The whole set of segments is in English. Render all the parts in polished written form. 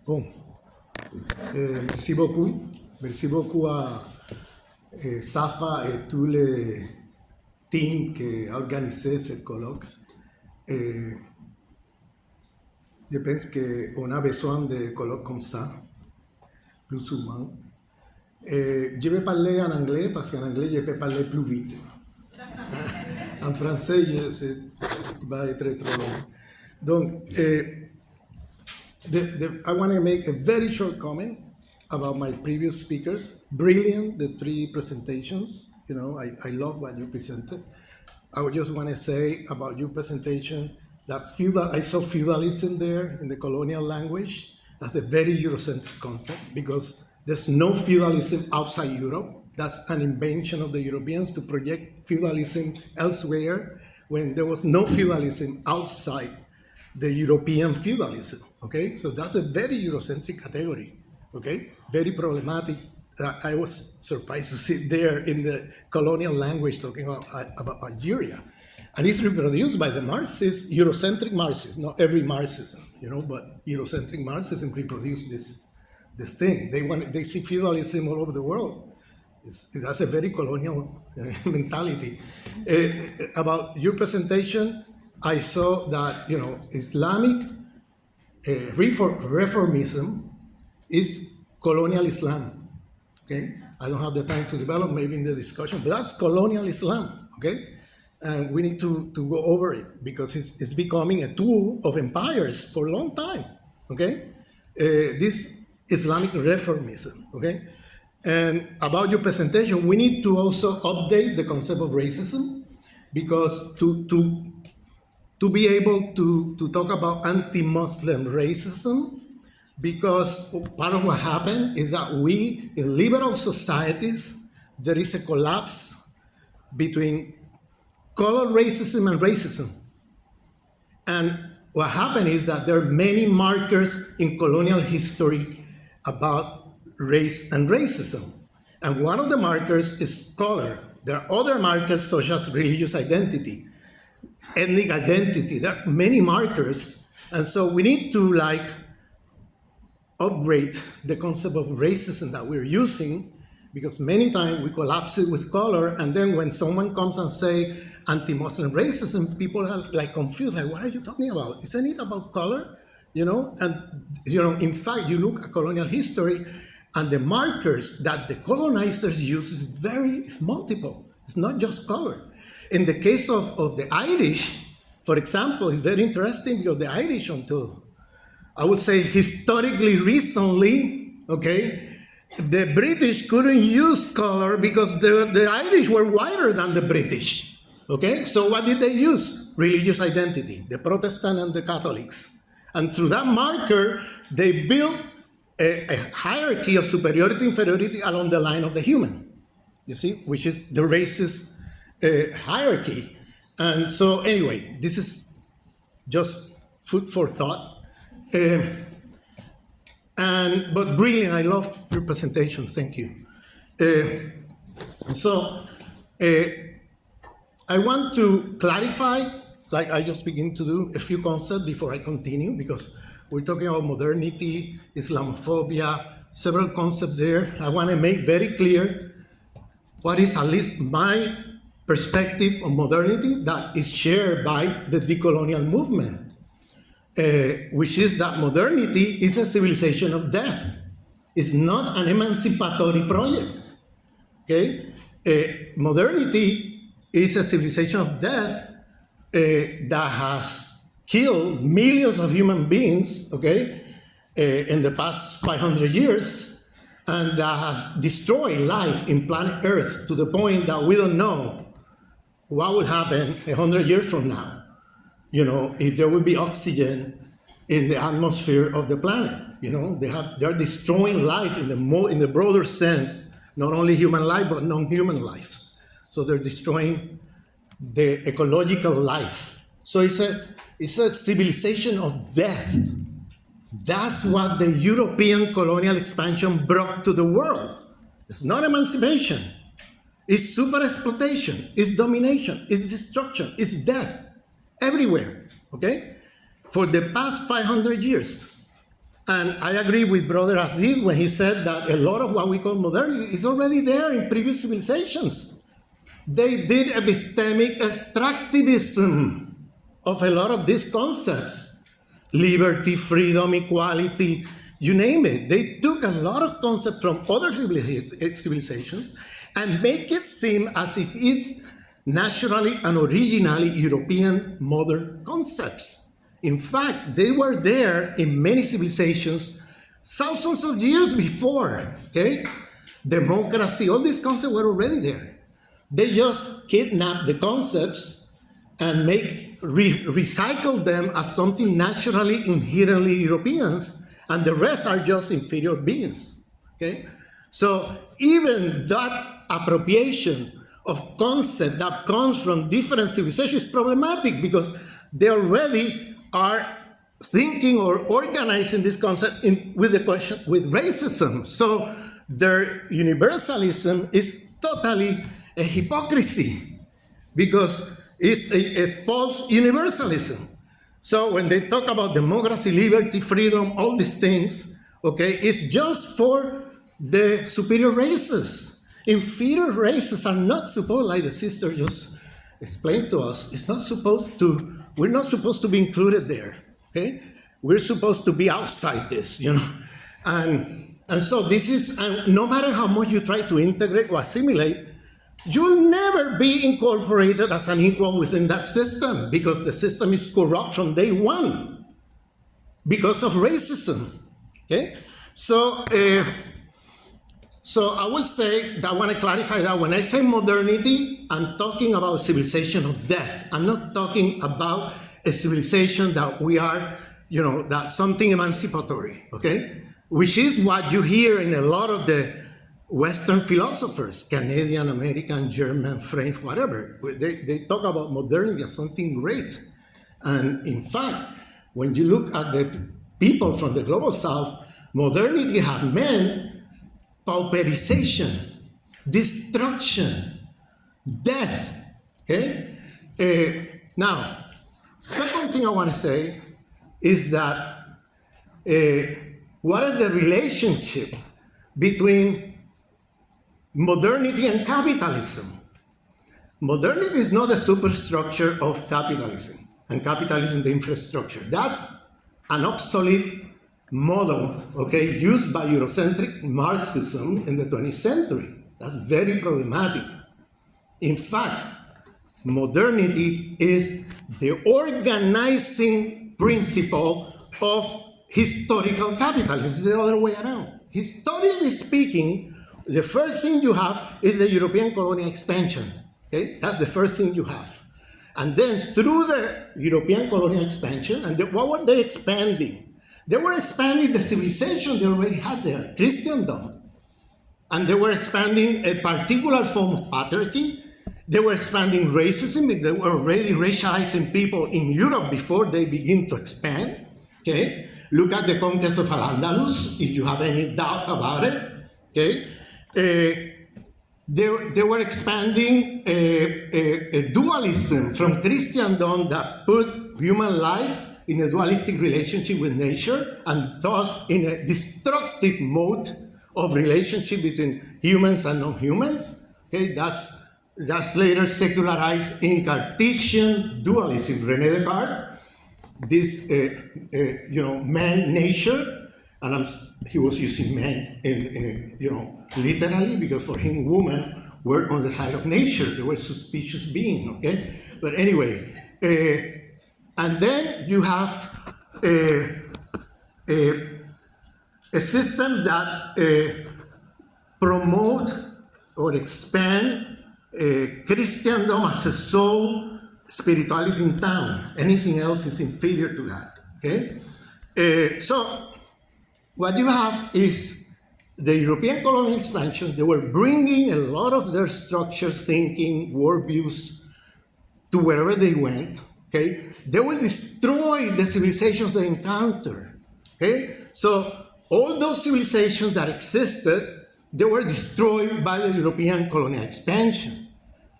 Bon, merci beaucoup. Merci beaucoup à Safa et tous les teams qui ont organisé ce colloque. Je pense qu'on a besoin de colloques comme ça, plus souvent. Je vais parler en anglais parce qu'en anglais, je peux parler plus vite. En français, ça va être trop long. Donc, I want to make a very short comment about my previous speakers. Brilliant, the three presentations. You know, I love what you presented. I just want to say about your presentation that I saw feudalism there in the colonial language. That's a very Eurocentric concept because there's no feudalism outside Europe. That's an invention of the Europeans to project feudalism elsewhere when there was no feudalism outside the European feudalism, okay? So that's a very Eurocentric category, okay? Very problematic. I was surprised to sit there in the colonial language talking about Algeria. And it's reproduced by the Marxists, Eurocentric Marxists, not every Marxism, you know, but Eurocentric Marxism reproduced this thing. They see feudalism all over the world. That's a very colonial mentality. About your presentation, I saw that, you know, Islamic reformism is colonial Islam, okay? I don't have the time to develop maybe in the discussion, but that's colonial Islam, okay? And we need to go over it because it's becoming a tool of empires for a long time, okay? This Islamic reformism, okay? And about your presentation, we need to also update the concept of racism because to be able to talk about anti-Muslim racism, because part of what happened is that we, in liberal societies, there is a collapse between color racism and racism. And what happened is that there are many markers in colonial history about race and racism. And one of the markers is color. There are other markers such as religious identity, ethnic identity. There are many markers. And so we need to upgrade the concept of racism that we're using because many times we collapse it with color. And then when someone comes and say anti-Muslim racism, people are confused, what are you talking about? Isn't it about color? You know, and you know, in fact, you look at colonial history and the markers that the colonizers use is multiple. It's not just color. In the case of the Irish, for example, it's very interesting because the Irish, until I would say historically recently, okay, the British couldn't use color because the Irish were whiter than the British, okay? So what did they use? Religious identity, the Protestant and the Catholics. And through that marker, they built a hierarchy of superiority, inferiority along the line of the human, you see, which is the racist hierarchy. And so anyway, this is just food for thought. But brilliant, I love your presentation, thank you. I want to clarify, like I just begin to do, a few concepts before I continue, because we're talking about modernity, Islamophobia, several concepts there. I want to make very clear what is at least my perspective on modernity that is shared by the decolonial movement, which is that modernity is a civilization of death. It's not an emancipatory project, okay? Modernity is a civilization of death that has killed millions of human beings, okay, in the past 500 years, and that has destroyed life in planet Earth to the point that we don't know what will happen 100 years from now, you know, if there will be oxygen in the atmosphere of the planet. You know, they're destroying life in the broader sense, not only human life, but non-human life. So they're destroying the ecological life. So it's a civilization of death. That's what the European colonial expansion brought to the world. It's not emancipation. It's super exploitation. It's domination. It's destruction. It's death everywhere, okay? For the past 500 years. And I agree with Brother Aziz when he said that a lot of what we call modernity is already there in previous civilizations. They did epistemic extractivism of a lot of these concepts. Liberty, freedom, equality, you name it. They took a lot of concepts from other civilizations and make it seem as if it's naturally and originally European modern concepts. In fact, they were there in many civilizations thousands of years before, okay? Democracy, all these concepts were already there. They just kidnapped the concepts and recycle them as something naturally, inherently European, and the rest are just inferior beings, okay? So even that appropriation of concept that comes from different civilizations is problematic because they already are thinking or organizing this concept with the question with racism. So their universalism is totally a hypocrisy because it's a false universalism. So when they talk about democracy, liberty, freedom, all these things, okay, it's just for the superior races. Inferior races are not supposed, like the sister just explained to us, we're not supposed to be included there, okay? We're supposed to be outside this, you know? And so this is, no matter how much you try to integrate or assimilate, you'll never be incorporated as an equal within that system because the system is corrupt from day one because of racism, okay? So I will say that I want to clarify that when I say modernity, I'm talking about civilization of death. I'm not talking about a civilization that we are, you know, that's something emancipatory, okay? Which is what you hear in a lot of the Western philosophers, Canadian, American, German, French, whatever. They talk about modernity as something great. And in fact, when you look at the people from the global south, modernity has meant pauperization, destruction, death, okay? Now, second thing I want to say is that what is the relationship between modernity and capitalism? Modernity is not a superstructure of capitalism, and capitalism the infrastructure. That's an obsolete model, okay, used by Eurocentric Marxism in the 20th century. That's very problematic. In fact, modernity is the organizing principle of historical capitalism. It's the other way around. Historically speaking, the first thing you have is the European colonial expansion, okay? That's the first thing you have. And then through the European colonial expansion, and what were they expanding? They were expanding the civilization they already had there, Christendom. And they were expanding a particular form of patriarchy. They were expanding racism. They were already racializing people in Europe before they begin to expand. Okay? Look at the conquest of Al-Andalus, if you have any doubt about it. Okay? They were expanding a dualism from Christendom that put human life in a dualistic relationship with nature, and thus in a destructive mode of relationship between humans and non-humans. Okay, that's later secularized in Cartesian dualism. René Descartes, this man nature, and he was using man in literally, because for him women were on the side of nature. They were suspicious beings. Okay, but anyway. And then you have a system that promote or expand Christendom as a sole spirituality in town. Anything else is inferior to that. Okay, so what you have is the European colonial expansion. They were bringing a lot of their structures, thinking, worldviews to wherever they went. Okay, they will destroy the civilizations they encounter. Okay, so all those civilizations that existed, they were destroyed by the European colonial expansion.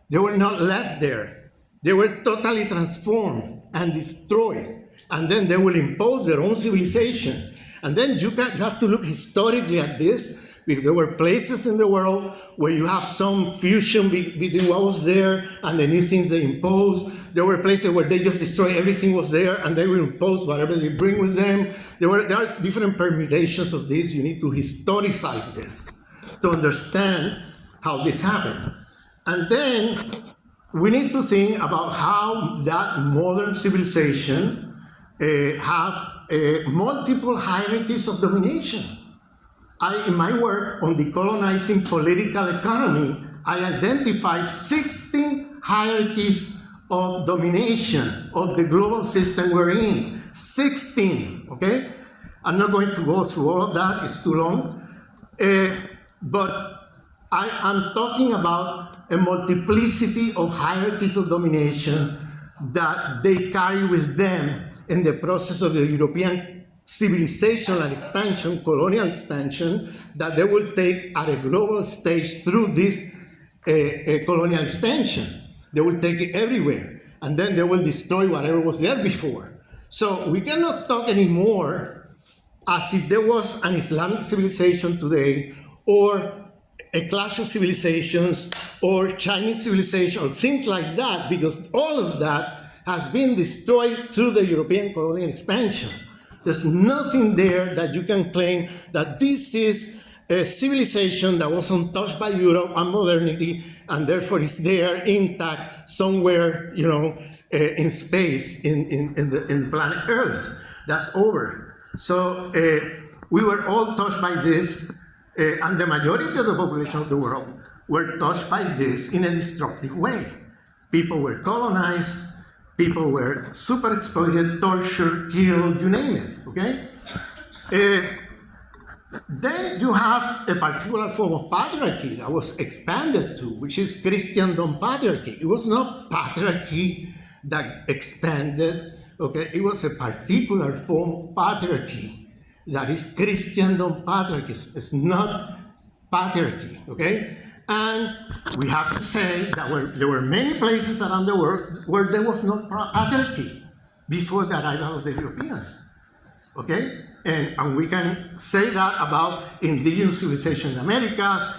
They were not left there. They were totally transformed and destroyed. And then they will impose their own civilization. And then you have to look historically at this, because there were places in the world where you have some fusion between what was there and the new things they imposed. There were places where they just destroy everything was there and they will impose whatever they bring with them. There are different permutations of this. You need to historicize this to understand how this happened. And then we need to think about how that modern civilization have multiple hierarchies of domination. In my work on decolonizing political economy, I identified 16 hierarchies of domination of the global system we're in. 16, okay? I'm not going to go through all of that, it's too long. But I'm talking about a multiplicity of hierarchies of domination that they carry with them in the process of the European civilizational expansion, colonial expansion, that they will take at a global stage through this colonial expansion. They will take it everywhere, and then they will destroy whatever was there before. So we cannot talk anymore as if there was an Islamic civilization today, or a clash of civilizations, or Chinese civilization, or things like that, because all of that has been destroyed through the European colonial expansion. There's nothing there that you can claim that this is a civilization that was untouched by Europe and modernity, and therefore is there intact somewhere, in space, in planet Earth. That's over. So we were all touched by this, and the majority of the population of the world were touched by this in a destructive way. People were colonized. People were super exploited, tortured, killed, you name it, okay? Then you have a particular form of patriarchy that was expanded to, which is Christendom patriarchy. It was not patriarchy that expanded, okay? It was a particular form of patriarchy that is Christendom patriarchy. It's not patriarchy, okay? And we have to say that there were many places around the world where there was no patriarchy before the arrival of the Europeans, okay? And we can say that about indigenous civilizations in America,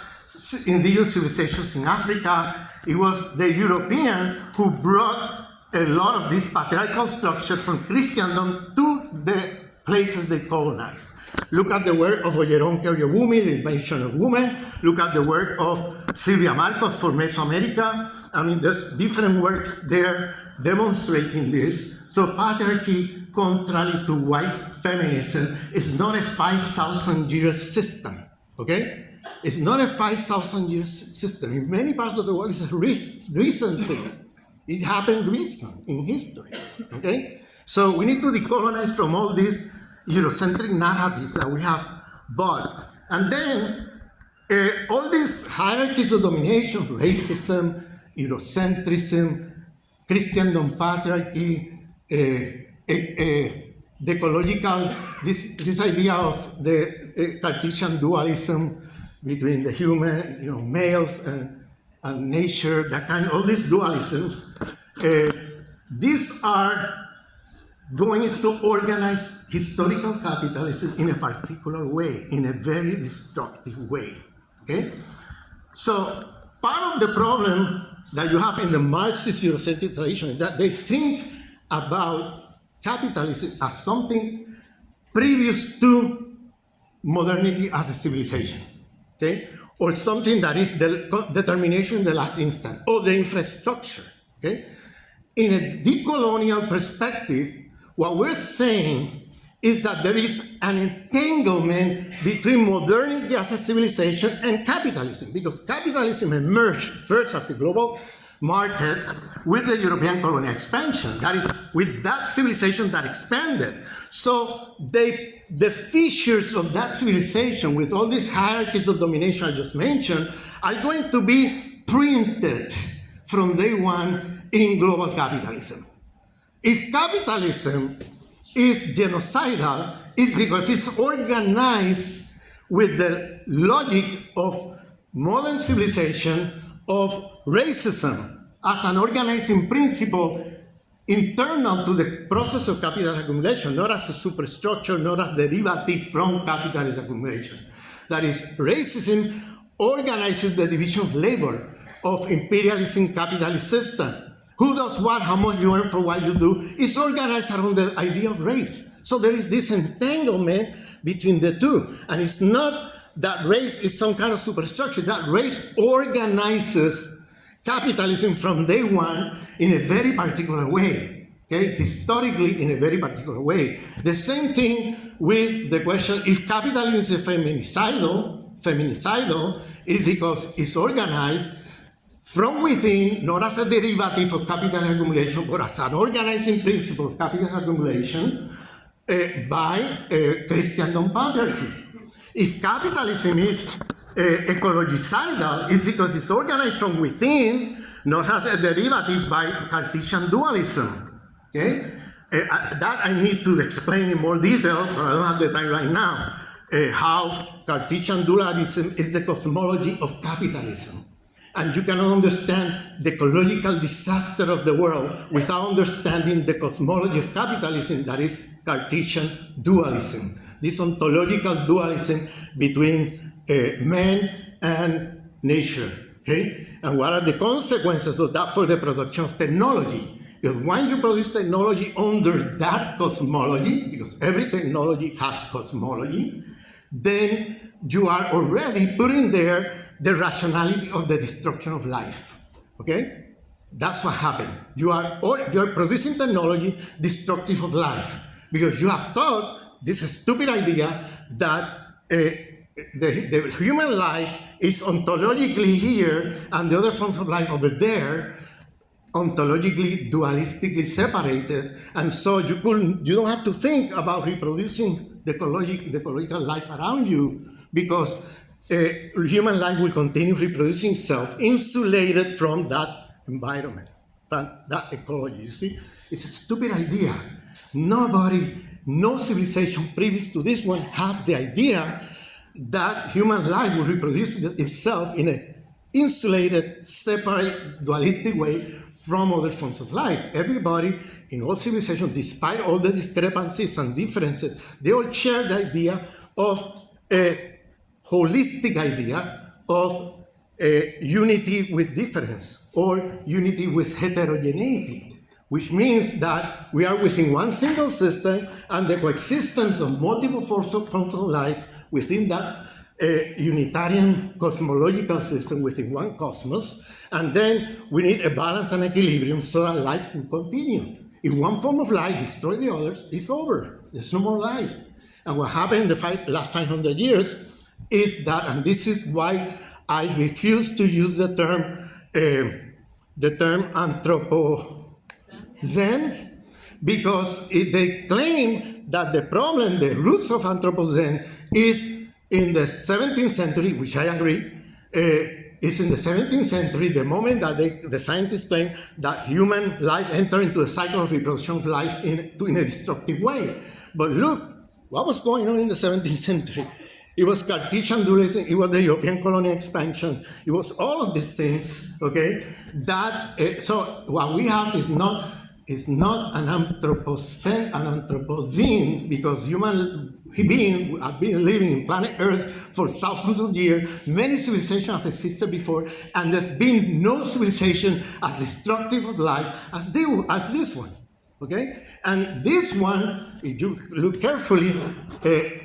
indigenous civilizations in Africa. It was the Europeans who brought a lot of this patriarchal structure from Christendom to the places they colonized. Look at the work of Oyeronke Oyewumi, The Invention of Women. Look at the work of Silvia Marcos for Mesoamerica. I mean, there's different works there demonstrating this. So patriarchy, contrary to white feminism, is not a 5,000 years system, okay? It's not a 5,000 years system. In many parts of the world, it's a recent thing. It happened recent in history, okay? So we need to decolonize from all these Eurocentric narratives that we have bought. And then all these hierarchies of domination, racism, Eurocentrism, Christendom patriarchy, the ecological, this idea of the Cartesian dualism between the human, males and nature, that kind, all these dualisms, these are going to organize historical capitalism in a particular way, in a very destructive way, okay? So part of the problem that you have in the Marxist Eurocentric tradition is that they think about capitalism as something previous to modernity as a civilization, okay? Or something that is the determination in the last instant, or the infrastructure, okay? In a decolonial perspective, what we're saying is that there is an entanglement between modernity as a civilization and capitalism, because capitalism emerged first as a global market with the European colonial expansion. That is, with that civilization that expanded. So the features of that civilization, with all these hierarchies of domination I just mentioned, are going to be printed from day one in global capitalism. If capitalism is genocidal, it's because it's organized with the logic of modern civilization, of racism as an organizing principle internal to the process of capital accumulation, not as a superstructure, not as derivative from capitalist accumulation. That is, racism organizes the division of labor of imperialism capitalist system. Who does what, how much you earn for what you do, is organized around the idea of race. So there is this entanglement between the two. And it's not that race is some kind of superstructure, that race organizes capitalism from day one in a very particular way, okay? Historically in a very particular way. The same thing with the question, if capitalism is feminicidal is because it's organized from within, not as a derivative of capital accumulation, but as an organizing principle of capital accumulation by Christendom patriarchy. If capitalism is ecologicidal, it's because it's organized from within, not as a derivative by Cartesian dualism. Okay? That I need to explain in more detail, but I don't have the time right now, how Cartesian dualism is the cosmology of capitalism. And you cannot understand the ecological disaster of the world without understanding the cosmology of capitalism, that is Cartesian dualism. This ontological dualism between man and nature, okay? And what are the consequences of that for the production of technology? Because once you produce technology under that cosmology, because every technology has cosmology, then you are already putting there the rationality of the destruction of life, okay? That's what happened. You are producing technology destructive of life because you have thought this stupid idea that the human life is ontologically here and the other forms of life over there, ontologically, dualistically separated, and so you don't have to think about reproducing the ecological life around you because human life will continue reproducing itself, insulated from that environment, from that ecology. You see, it's a stupid idea. No civilization previous to this one have the idea that human life will reproduce itself in an insulated, separate, dualistic way from other forms of life. Everybody in all civilizations, despite all the discrepancies and differences, they all share the idea of a holistic idea of unity with difference or unity with heterogeneity, which means that we are within one single system and the coexistence of multiple forms of life within that Unitarian cosmological system within one cosmos, and then we need a balance and equilibrium so that life will continue. If one form of life destroys the others, it's over. There's no more life. And what happened in the last 500 years is that, and this is why I refuse to use the term Anthropozen, because they claim that the problem, the roots of Anthropozen, is in the 17th century, which I agree, is in the 17th century, the moment that the scientists claim that human life entered into a cycle of reproduction of life in a destructive way. But look, what was going on in the 17th century? It was Cartesian dualism, it was the European colonial expansion, it was all of these things, okay? So what we have is not an Anthropocene, because human beings have been living in planet Earth for thousands of years. Many civilizations have existed before, and there's been no civilization as destructive of life as this one, okay? And this one, if you look carefully,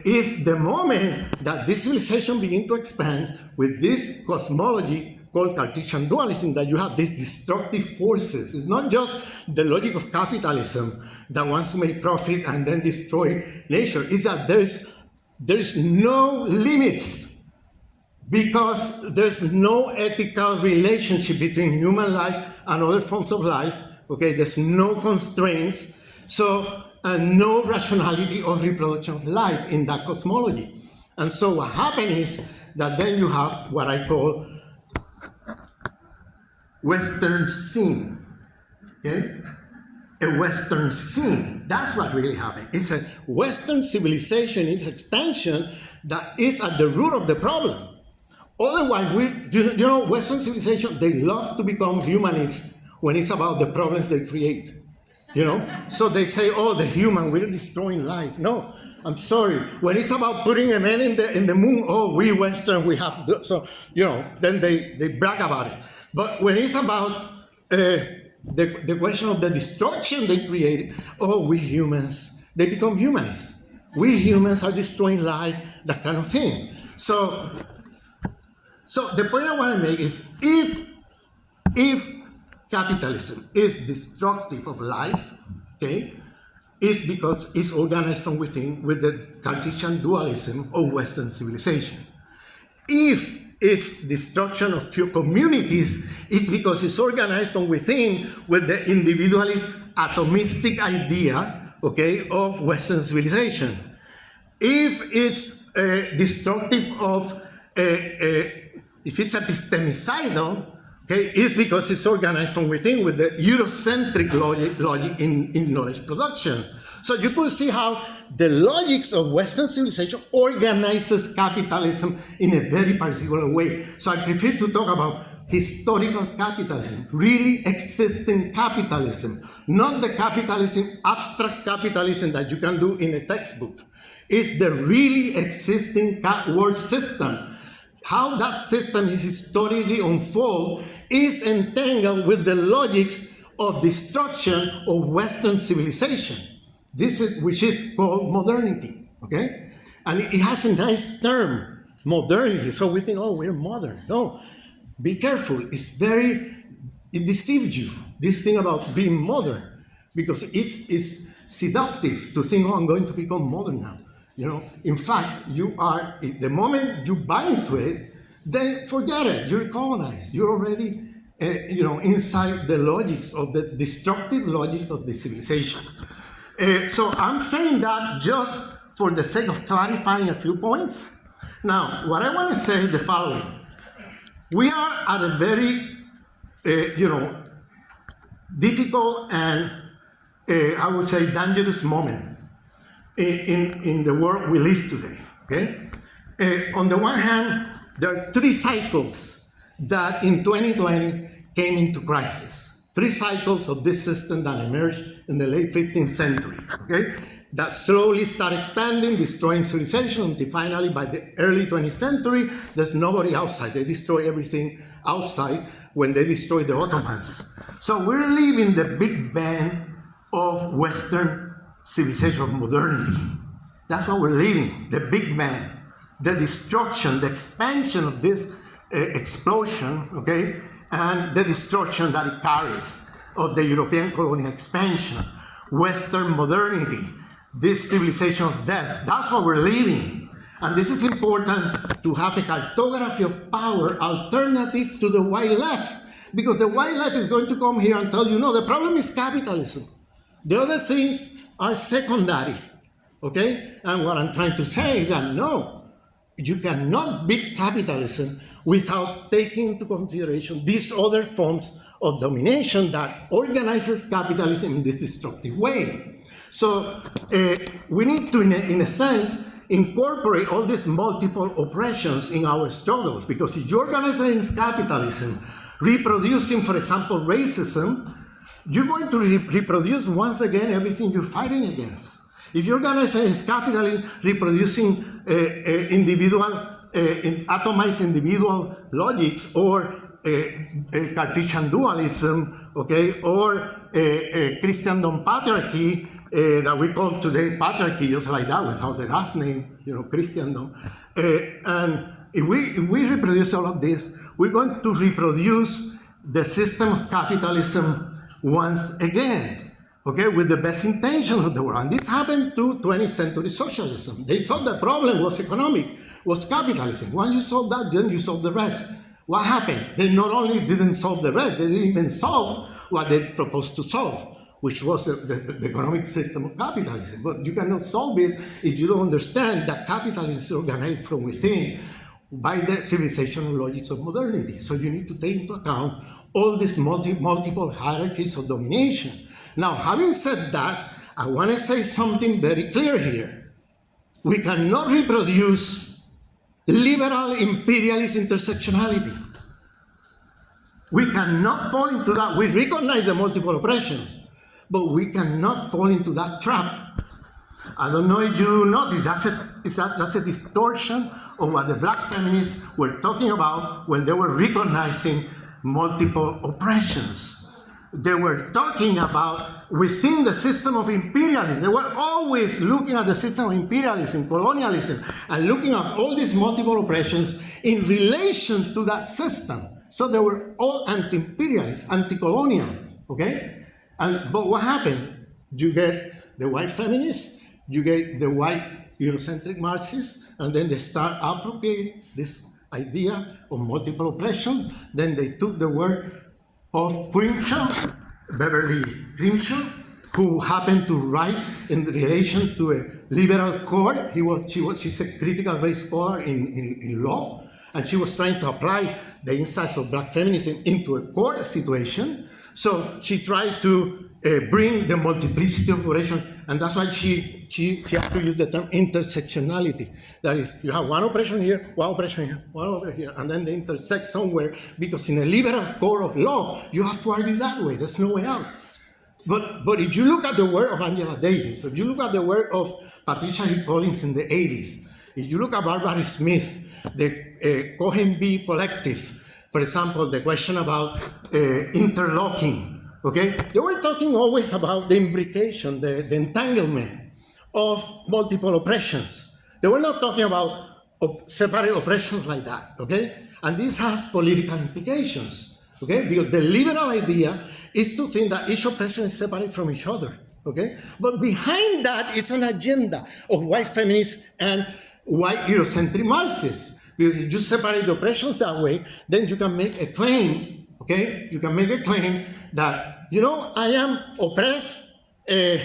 is the moment that this civilization begins to expand with this cosmology called Cartesian dualism, that you have these destructive forces. It's not just the logic of capitalism that wants to make profit and then destroy nature. It's that there's no limits because there's no ethical relationship between human life and other forms of life. Okay, there's no constraints, and no rationality of reproduction of life in that cosmology. And so what happens is that then you have what I call Western scene, okay? A Western scene. That's what really happened. It's a Western civilization, its expansion, that is at the root of the problem. Otherwise, Western civilization, they love to become humanists when it's about the problems they create. You know, so they say, "Oh, the human, we're destroying life." No, I'm sorry. When it's about putting a man in the moon, oh, we Western, we have so then they brag about it. But when it's about the question of the destruction they created, oh, we humans, they become humanists. We humans are destroying life, that kind of thing. So the point I want to make is if capitalism is destructive of life, okay, it's because it's organized from within with the Cartesian dualism of Western civilization. If it's destruction of pure communities, it's because it's organized from within with the individualist atomistic idea, okay, of Western civilization. If it's destructive of, if it's epistemicidal, okay, it's because it's organized from within with the Eurocentric logic in knowledge production. So you could see how the logics of Western civilization organizes capitalism in a very particular way. So I prefer to talk about historical capitalism, really existing capitalism, not the capitalism, abstract capitalism that you can do in a textbook. It's the really existing world system. How that system is historically unfolded is entangled with the logics of destruction of Western civilization. Which is called modernity, okay? And it has a nice term, modernity. So we think, oh, we're modern. No, be careful. It deceives you, this thing about being modern, because it's seductive to think, oh, I'm going to become modern now. You know, in fact, the moment you buy into it, then forget it. You're colonized. You're already, inside the logics of the destructive logics of the civilization. So I'm saying that just for the sake of clarifying a few points. Now, what I want to say is the following. We are at a very, difficult and, I would say, dangerous moment in the world we live today, okay? On the one hand, there are three cycles that in 2020 came into crisis. Three cycles of this system that emerged in the late 15th century, okay? That slowly start expanding, destroying civilization, until finally by the early 20th century, there's nobody outside. They destroy everything outside when they destroy the Ottomans. So we're living the big bang of Western civilization, of modernity. That's what we're living, the big bang, the destruction, the expansion of this explosion, okay? And the destruction that it carries of the European colonial expansion, Western modernity, this civilization of death. That's what we're living. And this is important to have a cartography of power alternative to the white left, because the white left is going to come here and tell you, no, the problem is capitalism. The other things are secondary, okay? And what I'm trying to say is that, no, you cannot beat capitalism without taking into consideration these other forms of domination that organizes capitalism in this destructive way. So we need to, in a sense, incorporate all these multiple oppressions in our struggles, because if you organize against capitalism, reproducing, for example, racism, you're going to reproduce once again everything you're fighting against. If you're organized against capitalism, reproducing atomized individual logics, or Cartesian dualism, okay, or Christendom patriarchy, that we call today patriarchy, just like that, without the last name, Christendom. And if we reproduce all of this, we're going to reproduce the system of capitalism once again, okay, with the best intentions of the world. And this happened to 20th century socialism. They thought the problem was economic, was capitalism. Once you solve that, then you solve the rest. What happened? They not only didn't solve the rest, they didn't even solve what they proposed to solve, which was the economic system of capitalism. But you cannot solve it if you don't understand that capitalism is organized from within by the civilizational logics of modernity. So you need to take into account all these multiple hierarchies of domination. Now, having said that, I want to say something very clear here. We cannot reproduce liberal imperialist intersectionality. We cannot fall into that. We recognize the multiple oppressions, but we cannot fall into that trap. I don't know if you notice, that's a distortion of what the black feminists were talking about when they were recognizing multiple oppressions. They were talking about within the system of imperialism. They were always looking at the system of imperialism, colonialism, and looking at all these multiple oppressions in relation to that system. So they were all anti-imperialist, anti-colonial, okay? But what happened? You get the white feminists, you get the white Eurocentric Marxists, and then they start appropriating this idea of multiple oppression. Then they took the word of Grimshaw, Beverly Grimshaw, who happened to write in relation to a liberal court. She's a critical race scholar in law, and she was trying to apply the insights of black feminism into a court situation. So she tried to bring the multiplicity of oppression, and that's why she had to use the term intersectionality. That is, you have one oppression here, one oppression here, one over here, and then they intersect somewhere, because in a liberal court of law, you have to argue that way. There's no way out. But if you look at the work of Angela Davis, if you look at the work of Patricia Hill Collins in the 80s, if you look at Barbara Smith, the Cohen B Collective, for example, the question about interlocking, okay? They were talking always about the imbrication, the entanglement of multiple oppressions. They were not talking about separate oppressions like that, okay? And this has political implications, okay? Because the liberal idea is to think that each oppression is separate from each other, okay? But behind that is an agenda of white feminists and white Eurocentric Marxists. Because if you separate the oppressions that way, then you can make a claim, okay? You can make a claim that, you know, I am oppressed in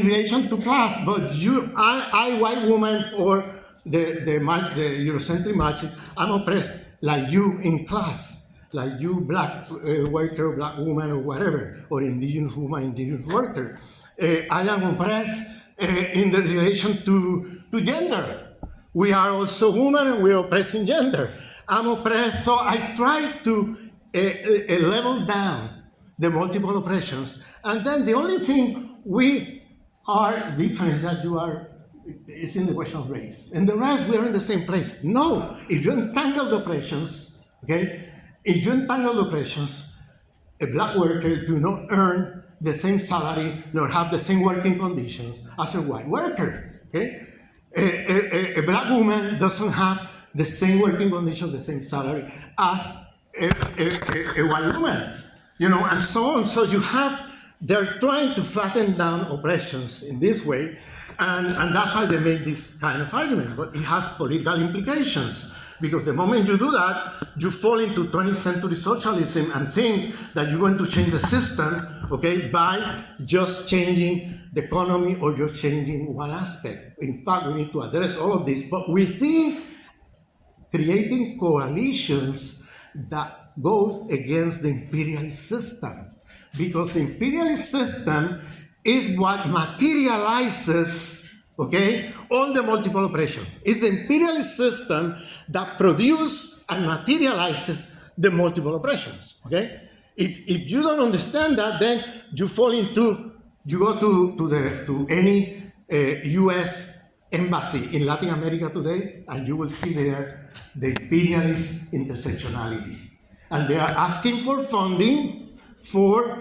relation to class, but I white woman, or the Eurocentric Marxist, I'm oppressed like you in class, like you black worker, black woman, or whatever, or indigenous woman, indigenous worker. I am oppressed in the relation to gender. We are also women, and we are oppressed in gender. I'm oppressed, so I try to level down the multiple oppressions. And then the only thing we are different is that you are, it's in the question of race. And the rest, we are in the same place. No, if you entangle the oppressions, okay, if you entangle the oppressions, a black worker do not earn the same salary nor have the same working conditions as a white worker, okay? A black woman doesn't have the same working conditions, the same salary as a white woman, you know, and so on. So you have, they're trying to flatten down oppressions in this way, and that's why they make this kind of argument. But it has political implications, because the moment you do that, you fall into 20th century socialism and think that you're going to change the system, okay, by just changing the economy or just changing one aspect. In fact, we need to address all of this, but within creating coalitions that goes against the imperialist system. Because the imperialist system is what materializes, okay, all the multiple oppression. It's the imperialist system that produces and materializes the multiple oppressions, okay? If you don't understand that, then you fall into, you go to any US embassy in Latin America today, and you will see there the imperialist intersectionality. And they are asking for funding for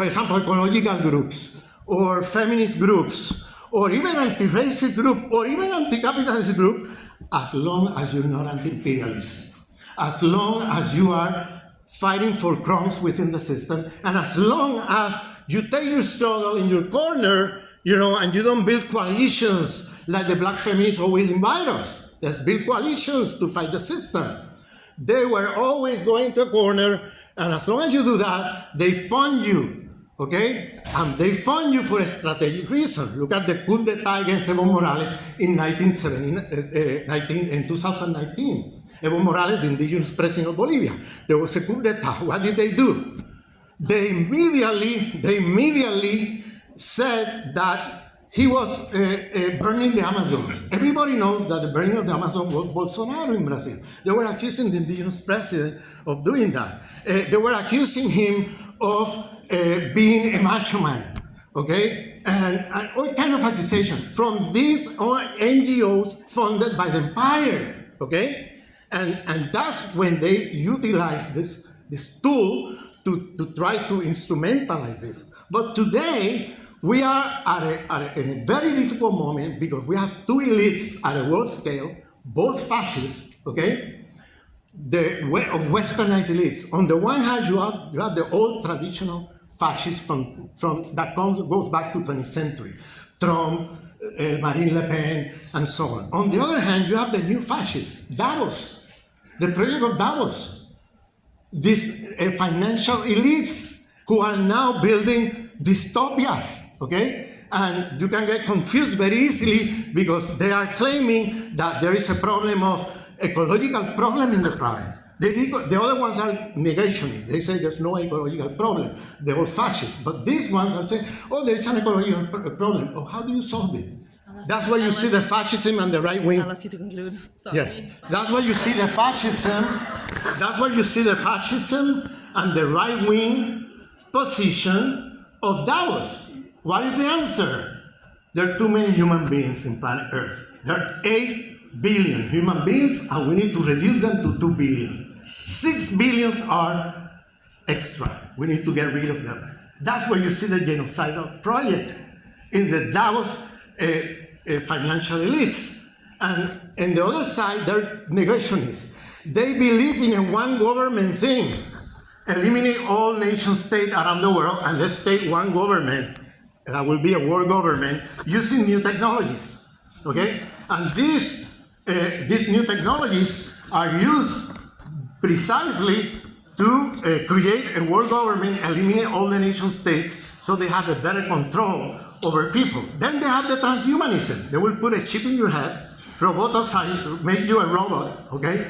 example, ecological groups, or feminist groups, or even anti-racist group, or even anti-capitalist group, as long as you're not anti-imperialist, as long as you are fighting for crumbs within the system, and as long as you take your struggle in your corner, you know, and you don't build coalitions like the black feminists always invite us. Let's build coalitions to fight the system. They were always going to a corner, and as long as you do that, they fund you, okay? And they fund you for a strategic reason. Look at the coup d'etat against Evo Morales in 2019. Evo Morales, the indigenous president of Bolivia. There was a coup d'etat. What did they do? They immediately said that he was burning the Amazon. Everybody knows that the burning of the Amazon was Bolsonaro in Brazil. They were accusing the indigenous president of doing that. They were accusing him of being a macho man, okay? And all kind of accusations from these NGOs funded by the empire, okay? And that's when they utilized this tool to try to instrumentalize this. But today, we are in a very difficult moment because we have two elites at a world scale, both fascists, okay? The way of westernized elites. On the one hand, you have the old traditional fascists from that goes back to 20th century, Trump, Marine Le Pen, and so on. On the other hand, you have the new fascists, Davos, the project of Davos, these financial elites who are now building dystopias, okay? And you can get confused very easily because they are claiming that there is a problem of ecological problem in the planet. The other ones are negationists. They say there's no ecological problem. They're all fascists. But these ones are saying, oh, there's an ecological problem. Oh, how do you solve it? That's where you see the fascism and the right wing. I'll ask you to conclude. Sorry. Yeah, that's where you see the fascism. That's where you see the fascism and the right wing position of Davos. What is the answer? There are too many human beings in planet Earth. There are 8 billion human beings, and we need to reduce them to 2 billion. 6 billion are extra. We need to get rid of them. That's where you see the genocidal project in the Davos financial elites. And on the other side, they're negationists. They believe in a one government thing. Eliminate all nation states around the world and let's take one government. That will be a world government using new technologies. Okay? And these new technologies are used precisely to create a world government, eliminate all the nation states so they have a better control over people. Then they have the transhumanism. They will put a chip in your head, robotize, make you a robot, okay?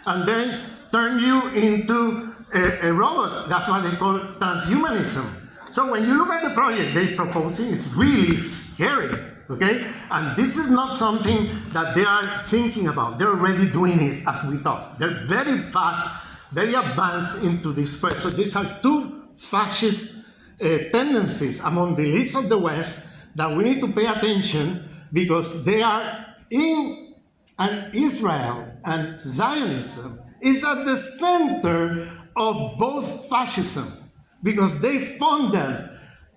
And then turn you into a robot. That's why they call it transhumanism. So when you look at the project they're proposing, it's really scary, okay? And this is not something that they are thinking about. They're already doing it as we talk. They're very fast, very advanced into this. So these are two fascist tendencies among the elites of the West that we need to pay attention because they are in, and Israel and Zionism is at the center of both fascism because they fund them.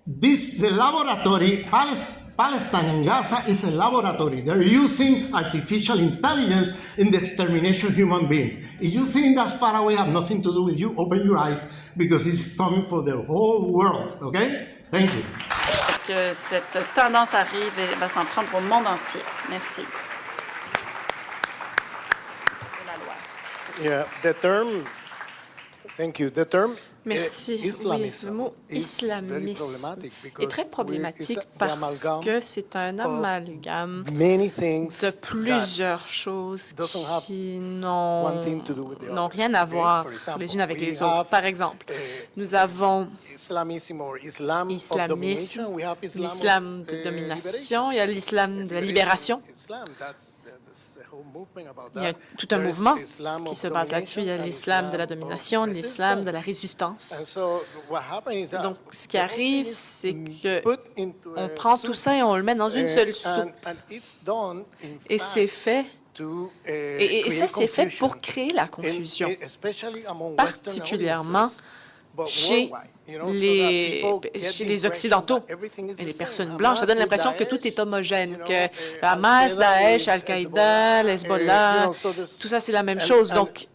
The laboratory, Palestine and Gaza is a laboratory. They're using artificial intelligence in the extermination of human beings. If you think that's far away, have nothing to do with you, open your eyes because it's coming for the whole world, okay? Thank you. Que cette tendance arrive et va s'en prendre au monde entier. Merci. Yeah, the term, thank you, the term Merci. Oui, le mot islamisme est très problématique parce que c'est un amalgame de plusieurs choses qui n'ont rien à voir les unes avec les autres. Par exemple, nous avons l'islamisme, l'islam de domination, il y a l'islam de la libération. Il y a tout un mouvement qui se base là-dessus. Il y a l'islam de la domination, l'islam de la résistance. Donc, ce qui arrive, c'est qu'on prend tout ça et on le met dans une seule soupe. Et c'est fait. Et ça, c'est fait pour créer la confusion, particulièrement chez les Occidentaux et les personnes blanches. Ça donne l'impression que tout est homogène, que Hamas, Daesh, Al-Qaïda, l'Hezbollah, tout ça, c'est la même chose. Donc,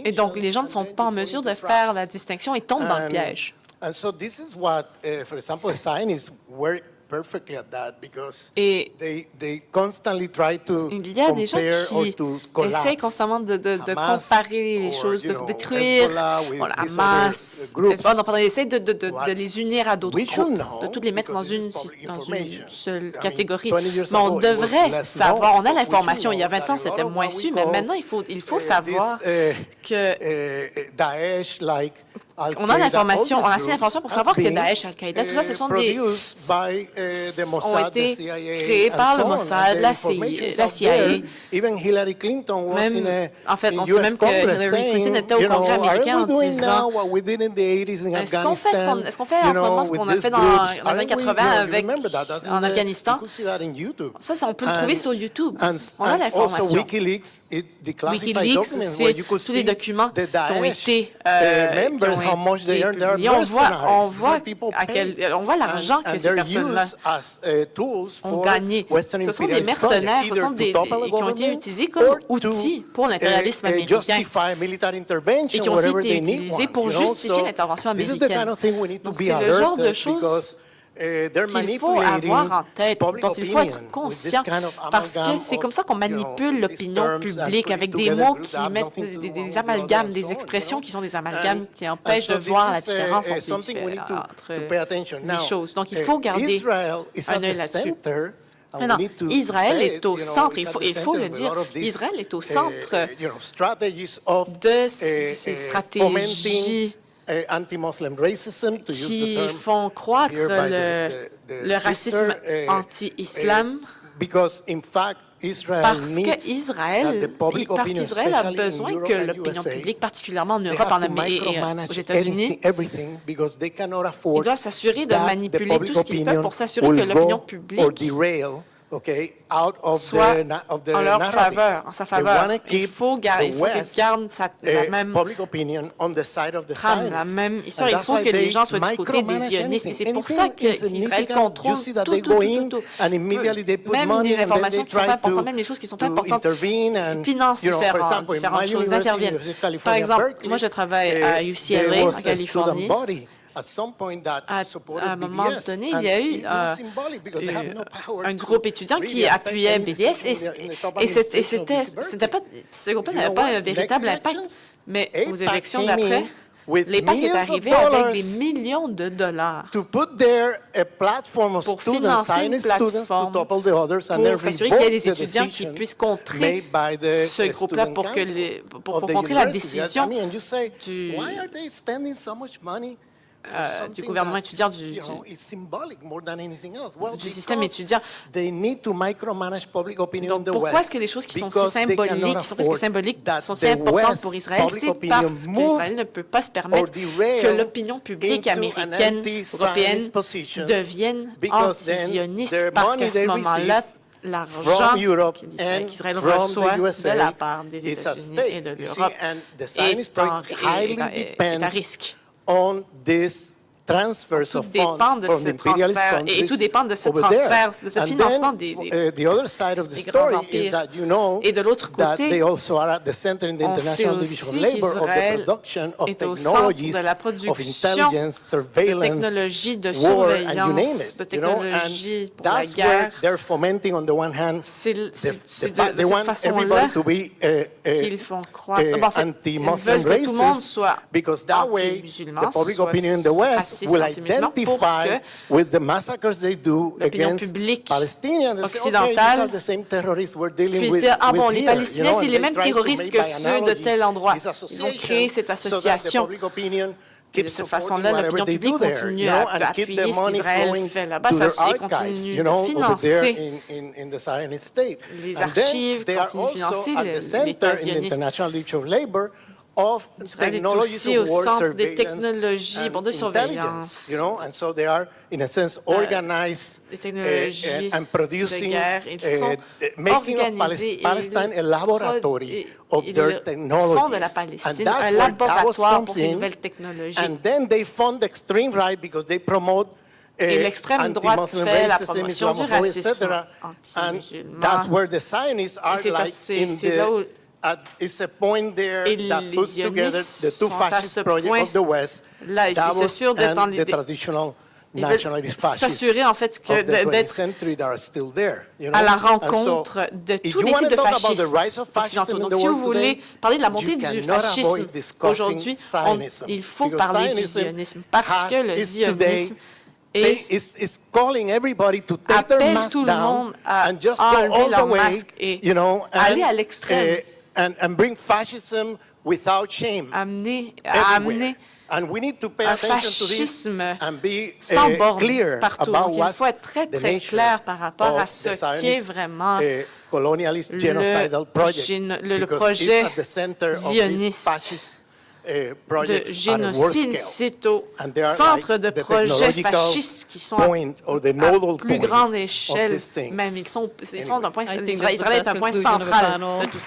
et donc, les gens ne sont pas en mesure de faire la distinction et tombent dans le piège. Et il y a des gens qui essayent constamment de comparer les choses, de détruire Hamas, Hezbollah. Ils essayent de les unir à d'autres groupes, de toutes les mettre dans une seule catégorie. Mais on devrait savoir, on a l'information. Il y a 20 ans, c'était moins su, mais maintenant, il faut savoir que on a l'information, on a assez d'informations pour savoir que Daesh, Al-Qaïda, tout ça, ce sont ont été créés par le Mossad, la CIA. Même, en fait, on sait même que Hillary Clinton était au Congrès américain en disant est-ce qu'on fait en ce moment ce qu'on a fait dans les années 80 en Afghanistan? Ça, on peut le trouver sur YouTube. On a l'information. WikiLeaks, c'est tous les documents qui ont été publiés. On voit l'argent que ces personnes-là ont gagné. Ce sont des mercenaires, ce sont qui ont été utilisés comme outils pour l'impérialisme américain et qui ont aussi été utilisés pour justifier l'intervention américaine. Donc, c'est le genre de choses qu'il faut avoir en tête, dont il faut être conscient, parce que c'est comme ça qu'on manipule l'opinion publique avec des mots qui mettent des amalgames, des expressions qui sont des amalgames qui empêchent de voir la différence entre les choses. Donc, il faut garder un œil là-dessus. Maintenant, Israël est au centre, il faut le dire, Israël est au centre de ces stratégies qui font croître le racisme anti-islam parce qu'Israël a besoin que l'opinion publique, particulièrement en Europe et aux États-Unis, ils doivent s'assurer de manipuler tout ce qu'ils peuvent pour s'assurer que l'opinion publique soit en leur faveur, en sa faveur. Il faut qu'ils gardent la même trame, la même histoire. Il faut que les gens soient du côté des sionistes. Et c'est pour ça qu'Israël contrôle tout. Même les informations qui ne sont pas importantes, même les choses qui ne sont pas importantes, financent différentes choses, interviennent. Par exemple, moi, je travaille à UCLA, en Californie. À un moment donné, il y a eu un groupe étudiant qui appuyait BDS et ce groupe-là n'avait pas un véritable impact. Mais aux élections d'après, l'EPAC est arrivé avec des millions de dollars pour financer une plateforme pour s'assurer qu'il y ait des étudiants qui puissent contrer ce groupe-là pour contrer la décision du gouvernement étudiant, du système étudiant. Donc, pourquoi est-ce que des choses qui sont si symboliques, qui sont presque symboliques, sont si importantes pour Israël? C'est parce qu'Israël ne peut pas se permettre que l'opinion publique américaine, européenne, devienne anti-sioniste, parce qu'à ce moment-là, l'argent qu'Israël reçoit de la part des États-Unis et de l'Europe est à risque. On this transfers of funds from the imperialist countries, et tout dépend de ce transfert, de ce financement des other side of the story is that et de l'autre côté, they also are at the center in the International Division of Labor of the production of technologies, of intelligence, surveillance, de technologies de surveillance, de technologies pour la guerre. They're fomenting on the one hand, c'est de cette façon-là qu'ils font croire, ils veulent que tout le monde soit anti-musulman, soit will identify with the massacres they do against Palestinians occidentale puisse dire, ah bon, les Palestiniens, c'est les mêmes terroristes que ceux de tel endroit. Ils ont créé cette association. Et de cette façon-là, l'opinion publique continue à appuyer ce qu'Israël fait là-bas, et continue de financer les archives, continue de financer l'État sioniste. Israël est aussi au centre des technologies de surveillance, des technologies de guerre. Ils sont organisés et font de la Palestine un laboratoire pour ces nouvelles technologies. Et l'extrême droite fait la promotion du racisme anti-musulman. Et c'est là où It's a point there that puts together the two fascist projects of the West, Davos and the traditional nationalist fascists s'assurer en fait que d'être à la rencontre de tous les types de fascistes occidentaux. Donc, si vous voulez parler de la montée du fascisme aujourd'hui, il faut parler du zionisme parce que le zionisme appelle tout le monde à enlever leur masque et aller à l'extrême and bring fascism without shame. amener And we need to pay un attention to this fascisme and be sans borne clear partout. about Donc, il what's faut être très, the très nature clair par rapport à of ce the qu'est Zionist, vraiment colonialist genocidal project, le because projet it's at the center of this zioniste fascist de projects at a world génocide. scale. C'est au And they are centre like de the projets technological fascistes qui sont à point or the nodal plus point grande of échelle. these things. Même ils sont d'un point, I think Israël est un point that's the conclusion of the central panel. de tout ça.